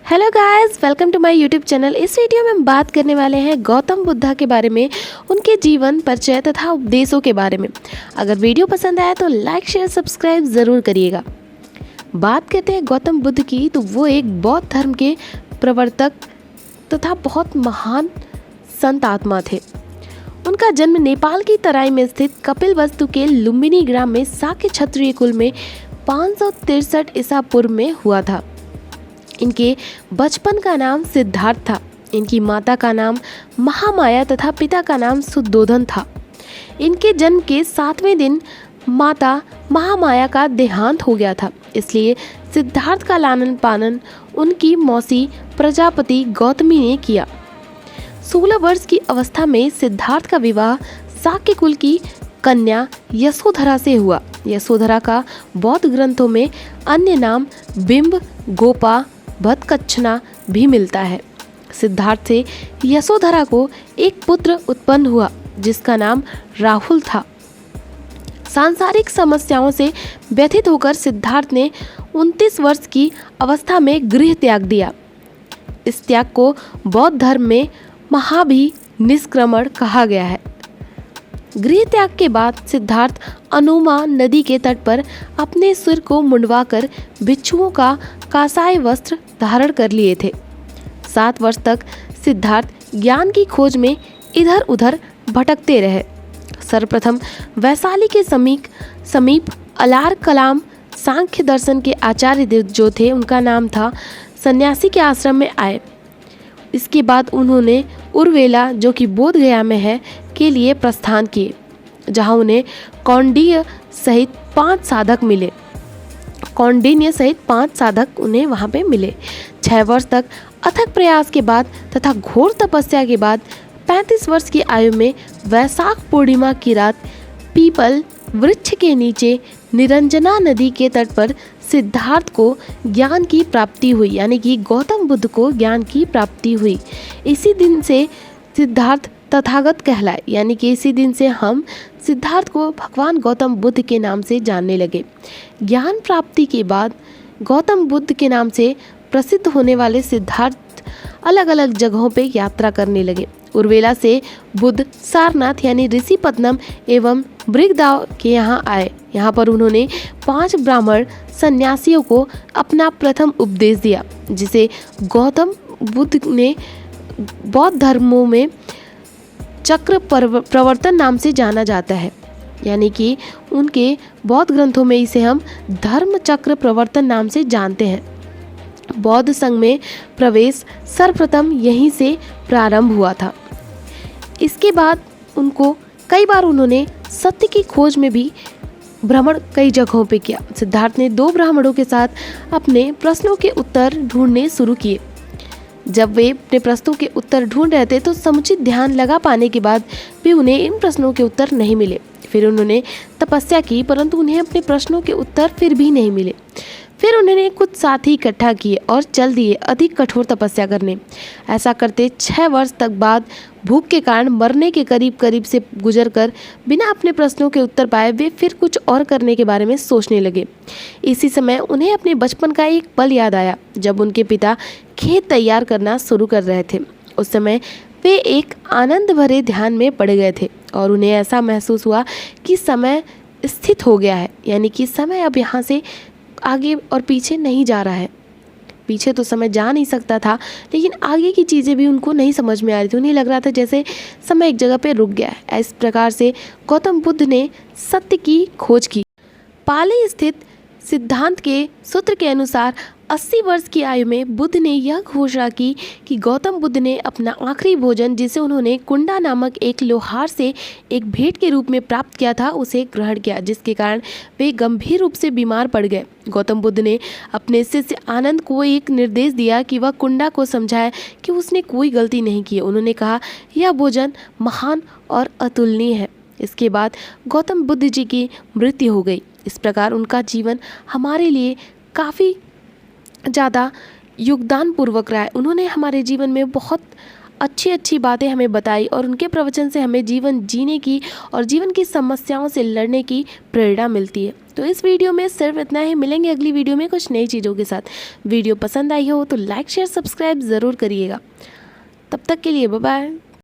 Hello guys, welcome to my YouTube channel. इस video में हम बात करने वाले हैं गौतम बुद्धा के बारे में, उनके जीवन परिचय तथा उपदेशों के बारे में। अगर वीडियो पसंद आया तो लाइक शेयर सब्सक्राइब ज़रूर करिएगा। बात करते हैं गौतम बुद्ध की, तो वो एक बौद्ध धर्म के प्रवर्तक तथा बहुत महान संत आत्मा थे। उनका जन्म नेपाल की तराई में स्थित कपिलवस्तु के लुम्बिनी ग्राम में शाक्य क्षत्रिय कुल में 563 ईसा पूर्व में हुआ था। इनके बचपन का नाम सिद्धार्थ था। इनकी माता का नाम महामाया तथा पिता का नाम शुद्धोधन था। इनके जन्म के 7वें दिन माता महामाया का देहांत हो गया था, इसलिए सिद्धार्थ का लालन पालन उनकी मौसी प्रजापति गौतमी ने किया। 16 वर्ष की अवस्था में सिद्धार्थ का विवाह शाक्य कुल की कन्या यशोधरा से हुआ। यशोधरा का बौद्ध ग्रंथों में अन्य नाम बिंब, गोपा, भद्दकच्छना भी मिलता है। सिद्धार्थ से यशोधरा को एक पुत्र उत्पन्न हुआ जिसका नाम राहुल था। सांसारिक समस्याओं से व्यथित होकर सिद्धार्थ ने 29 वर्ष की अवस्था में गृह त्याग दिया। इस त्याग को बौद्ध धर्म में महाभि निष्क्रमण कहा गया है। गृह त्याग के बाद सिद्धार्थ अनुमा नदी के तट पर अपने सिर को मुंडवाकर भिक्षुओं का कासाय वस्त्र धारण कर लिए थे। 7 वर्ष तक सिद्धार्थ ज्ञान की खोज में इधर उधर भटकते रहे। सर्वप्रथम वैशाली के समीप अलार कलाम सांख्य दर्शन के आचार्य जो थे, उनका नाम था, सन्यासी के आश्रम में आए। इसके बाद उन्होंने उर्वेला, जो कि बोध गया में है, के लिए प्रस्थान किए, जहां उन्हें कौंडिन्य सहित 5 साधक मिले। कौंडिन्य सहित 5 साधक उन्हें वहां पे मिले। 6 वर्ष तक अथक प्रयास के बाद तथा घोर तपस्या के बाद 35 वर्ष की आयु में वैशाख पूर्णिमा की रात पीपल वृक्ष के नीचे निरंजना नदी के तट पर सिद्धार्थ को ज्ञान की प्राप्ति हुई, यानी कि गौतम बुद्ध को ज्ञान की प्राप्ति हुई। इसी दिन से सिद्धार्थ तथागत कहलाए, यानी कि इसी दिन से हम सिद्धार्थ को भगवान गौतम बुद्ध के नाम से जानने लगे। ज्ञान प्राप्ति के बाद गौतम बुद्ध के नाम से प्रसिद्ध होने वाले सिद्धार्थ अलग अलग जगहों पे यात्रा करने लगे। उर्वेला से बुद्ध सारनाथ यानी ऋषिपत्नम एवं ब्रिगदाव के यहाँ आए। यहाँ पर उन्होंने 5 ब्राह्मण सन्यासियों को अपना प्रथम उपदेश दिया, जिसे गौतम बुद्ध ने बौद्ध धर्मों में चक्र प्रवर्तन नाम से जाना जाता है, यानी कि उनके बौद्ध ग्रंथों में इसे हम धर्म चक्र प्रवर्तन नाम से जानते हैं। बौद्ध संघ में प्रवेश सर्वप्रथम यहीं से प्रारंभ हुआ था। इसके बाद कई बार उन्होंने सत्य की खोज में भी भ्रमण कई जगहों पे किया। सिद्धार्थ ने 2 ब्राह्मणों के साथ अपने प्रश्नों के उत्तर ढूंढने शुरू किए। जब वे अपने प्रश्नों के उत्तर ढूंढ रहे थे तो समुचित ध्यान लगा पाने के बाद भी उन्हें इन प्रश्नों के उत्तर नहीं मिले। फिर उन्होंने तपस्या की, परंतु उन्हें अपने प्रश्नों के उत्तर फिर भी नहीं मिले। फिर उन्होंने कुछ साथी इकट्ठा किए और चल दिए अधिक कठोर तपस्या करने। ऐसा करते 6 वर्ष तक बाद भूख के कारण मरने के करीब से गुजरकर बिना अपने प्रश्नों के उत्तर पाए वे फिर कुछ और करने के बारे में सोचने लगे। इसी समय उन्हें अपने बचपन का एक पल याद आया, जब उनके पिता खेत तैयार करना शुरू कर रहे थे। उस समय वे एक आनंद भरे ध्यान में पड़ गए थे और उन्हें ऐसा महसूस हुआ कि समय स्थित हो गया है, यानी कि समय अब यहाँ से आगे और पीछे नहीं जा रहा है। पीछे तो समय जा नहीं सकता था, लेकिन आगे की चीज़ें भी उनको नहीं समझ में आ रही थी। उन्हें लग रहा था जैसे समय एक जगह पे रुक गया है। इस प्रकार से गौतम बुद्ध ने सत्य की खोज की। पाली स्थित सिद्धांत के सूत्र के अनुसार 80 वर्ष की आयु में बुद्ध ने यह घोषणा की कि गौतम बुद्ध ने अपना आखिरी भोजन, जिसे उन्होंने कुंडा नामक एक लोहार से एक भेंट के रूप में प्राप्त किया था, उसे ग्रहण किया, जिसके कारण वे गंभीर रूप से बीमार पड़ गए। गौतम बुद्ध ने अपने शिष्य आनंद को एक निर्देश दिया कि वह कुंडा को समझाए कि उसने कोई गलती नहीं की। उन्होंने कहा, यह भोजन महान और अतुलनीय है। इसके बाद गौतम बुद्ध जी की मृत्यु हो गई। इस प्रकार उनका जीवन हमारे लिए काफ़ी ज़्यादा योगदान पूर्वक रहा है। उन्होंने हमारे जीवन में बहुत अच्छी अच्छी बातें हमें बताई और उनके प्रवचन से हमें जीवन जीने की और जीवन की समस्याओं से लड़ने की प्रेरणा मिलती है। तो तो इस वीडियो में सिर्फ इतना ही, मिलेंगे अगली वीडियो में कुछ नई चीज़ों के साथ। वीडियो पसंद आई हो तो लाइक शेयर सब्सक्राइब ज़रूर करिएगा। तब तक के लिए बाय बाय।